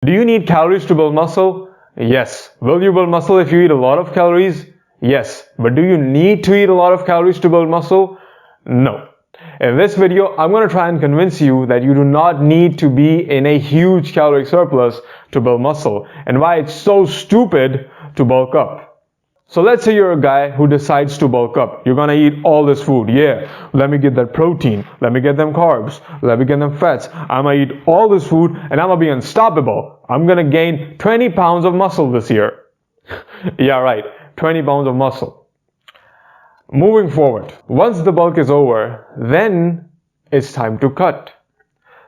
Do you need calories to build muscle? Yes. Will you build muscle if you eat a lot of calories? Yes. But do you need to eat a lot of calories to build muscle? No. In this video, I'm going to try and convince you that you do not need to be in a huge caloric surplus to build muscle, and why it's so stupid to bulk up. So let's say you're a guy who decides to bulk up. You're gonna eat all this food. Yeah, let me get that protein. Let me get them carbs. Let me get them fats. I'm gonna eat all this food and I'm gonna be unstoppable. I'm gonna gain 20 pounds of muscle this year. Yeah, right, 20 pounds of muscle. Moving forward, once the bulk is over, then it's time to cut.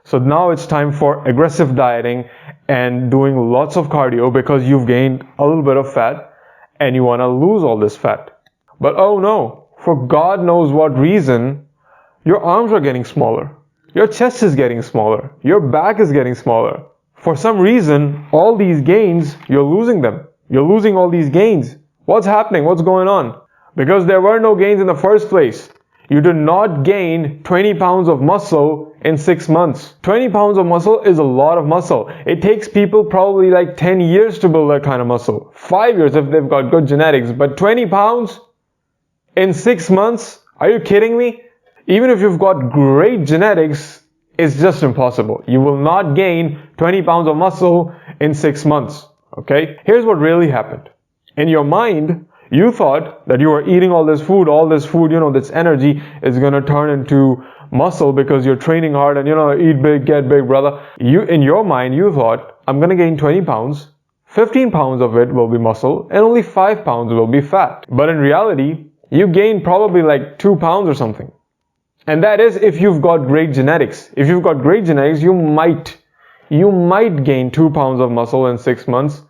So now it's time for aggressive dieting and doing lots of cardio because you've gained a little bit of fat and you want to lose all this fat. But oh no, for God knows what reason, your arms are getting smaller, your chest is getting smaller, your back is getting smaller. For some reason, all these gains, you're losing them. You're losing all these gains. What's happening? What's going on? Because there were no gains in the first place. You did not gain 20 pounds of muscle in 6 months. 20 pounds of muscle is a lot of muscle. It takes people probably like 10 years to build that kind of muscle. 5 years if they've got good genetics. But 20 pounds in 6 months? Are you kidding me? Even if you've got great genetics, it's just impossible. You will not gain 20 pounds of muscle in 6 months. Okay? Here's what really happened. In your mind, you thought that you were eating all this food, this energy is going to turn into muscle because you're training hard and, eat big, get big, brother. In your mind, you thought, I'm going to gain 20 pounds, 15 pounds of it will be muscle, and only 5 pounds will be fat. But in reality, you gain probably like 2 pounds or something. And that is if you've got great genetics. If you've got great genetics, you might gain 2 pounds of muscle in 6 months,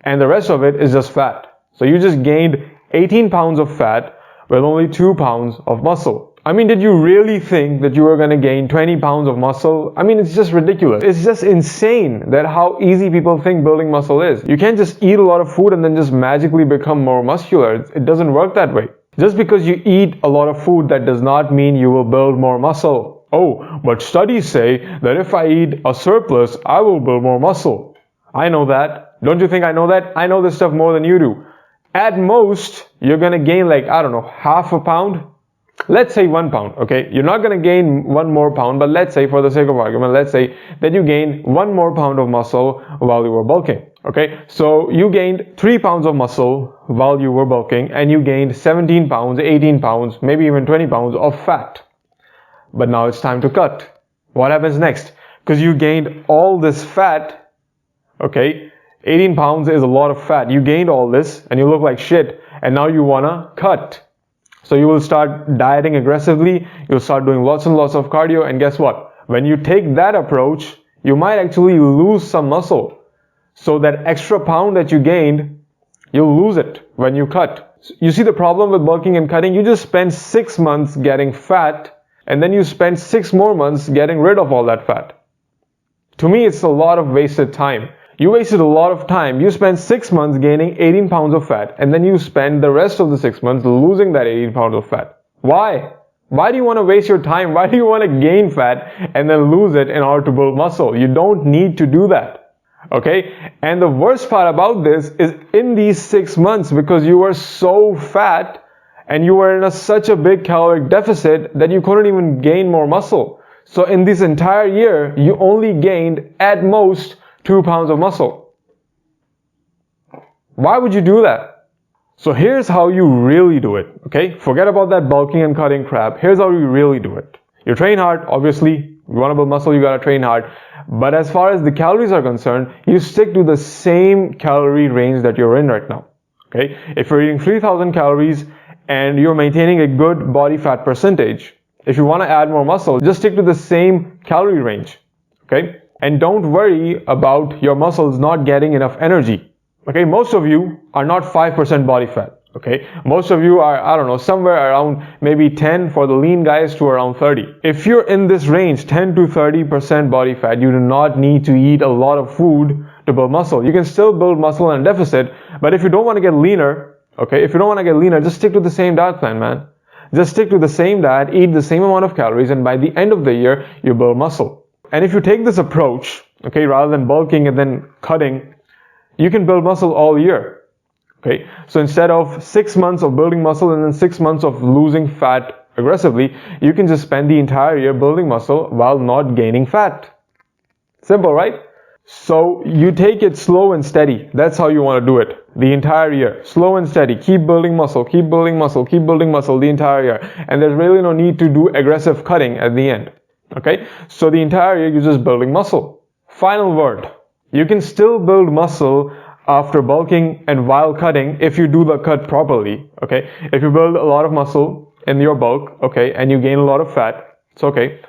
and the rest of it is just fat. So you just gained 18 pounds of fat with only 2 pounds of muscle. I mean, did you really think that you were going to gain 20 pounds of muscle? I mean, it's just ridiculous. It's just insane that how easy people think building muscle is. You can't just eat a lot of food and then just magically become more muscular. It doesn't work that way. Just because you eat a lot of food, that does not mean you will build more muscle. Oh, but studies say that if I eat a surplus, I will build more muscle. I know that. Don't you think I know that? I know this stuff more than you do. At most, you're going to gain like, half a pound. Let's say 1 pound, okay? You're not going to gain 1 more pound, but let's say for the sake of argument, let's say that you gain 1 more pound of muscle while you were bulking, okay? So you gained 3 pounds of muscle while you were bulking and you gained 17 pounds, 18 pounds, maybe even 20 pounds of fat. But now it's time to cut. What happens next? Because you gained all this fat, okay? 18 pounds is a lot of fat. You gained all this and you look like shit, and now you wanna cut. So you will start dieting aggressively, you'll start doing lots and lots of cardio, and guess what? When you take that approach, you might actually lose some muscle. So that extra pound that you gained, you'll lose it when you cut. You see the problem with bulking and cutting? You just spend 6 months getting fat, and then you spend 6 more months getting rid of all that fat. To me, it's a lot of wasted time. You wasted a lot of time. You spent 6 months gaining 18 pounds of fat, and then you spend the rest of the 6 months losing that 18 pounds of fat. Why? Why do you want to waste your time? Why do you want to gain fat and then lose it in order to build muscle? You don't need to do that. Okay? And the worst part about this is in these 6 months, because you were so fat and you were in such a big caloric deficit that you couldn't even gain more muscle. So in this entire year, you only gained at most 2 pounds of muscle. Why would you do that? So here's how you really do it, okay? Forget about that bulking and cutting crap. Here's how you really do it. You train hard, obviously. You want to build muscle, you gotta train hard. But as far as the calories are concerned, you stick to the same calorie range that you're in right now, okay? If you're eating 3,000 calories and you're maintaining a good body fat percentage, if you want to add more muscle, just stick to the same calorie range, okay? And don't worry about your muscles not getting enough energy. Okay, most of you are not 5% body fat. Okay, most of you are, somewhere around maybe 10 for the lean guys to around 30. If you're in this range, 10 to 30% body fat, you do not need to eat a lot of food to build muscle. You can still build muscle in a deficit, but if you don't want to get leaner, just stick to the same diet plan, man. Just stick to the same diet, eat the same amount of calories, and by the end of the year, you build muscle. And if you take this approach, okay, rather than bulking and then cutting, you can build muscle all year. Okay, so instead of 6 months of building muscle and then 6 months of losing fat aggressively, you can just spend the entire year building muscle while not gaining fat. Simple, right? So you take it slow and steady. That's how you want to do it the entire year. Slow and steady. Keep building muscle, keep building muscle, keep building muscle the entire year. And there's really no need to do aggressive cutting at the end. Okay, so the entire year you're just building muscle. Final word. You can still build muscle after bulking and while cutting if you do the cut properly. Okay, if you build a lot of muscle in your bulk, okay, and you gain a lot of fat, it's okay.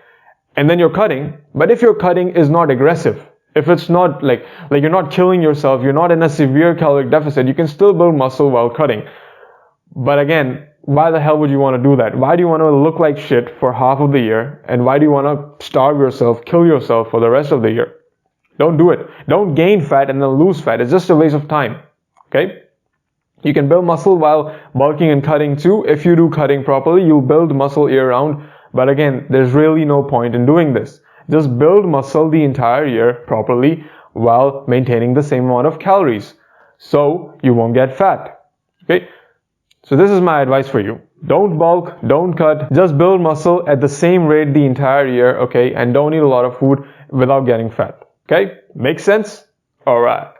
And then you're cutting, but if your cutting is not aggressive, if it's not like you're not killing yourself, you're not in a severe caloric deficit, you can still build muscle while cutting. But again, why the hell would you want to do that? Why do you want to look like shit for half of the year? And why do you want to starve yourself, kill yourself for the rest of the year? Don't do it. Don't gain fat and then lose fat. It's just a waste of time. Okay? You can build muscle while bulking and cutting too. If you do cutting properly, you'll build muscle year round. But again, there's really no point in doing this. Just build muscle the entire year properly while maintaining the same amount of calories. So you won't get fat. Okay? So this is my advice for you. Don't bulk, don't cut, just build muscle at the same rate the entire year, okay? And don't eat a lot of food without getting fat. Okay? Makes sense? Alright.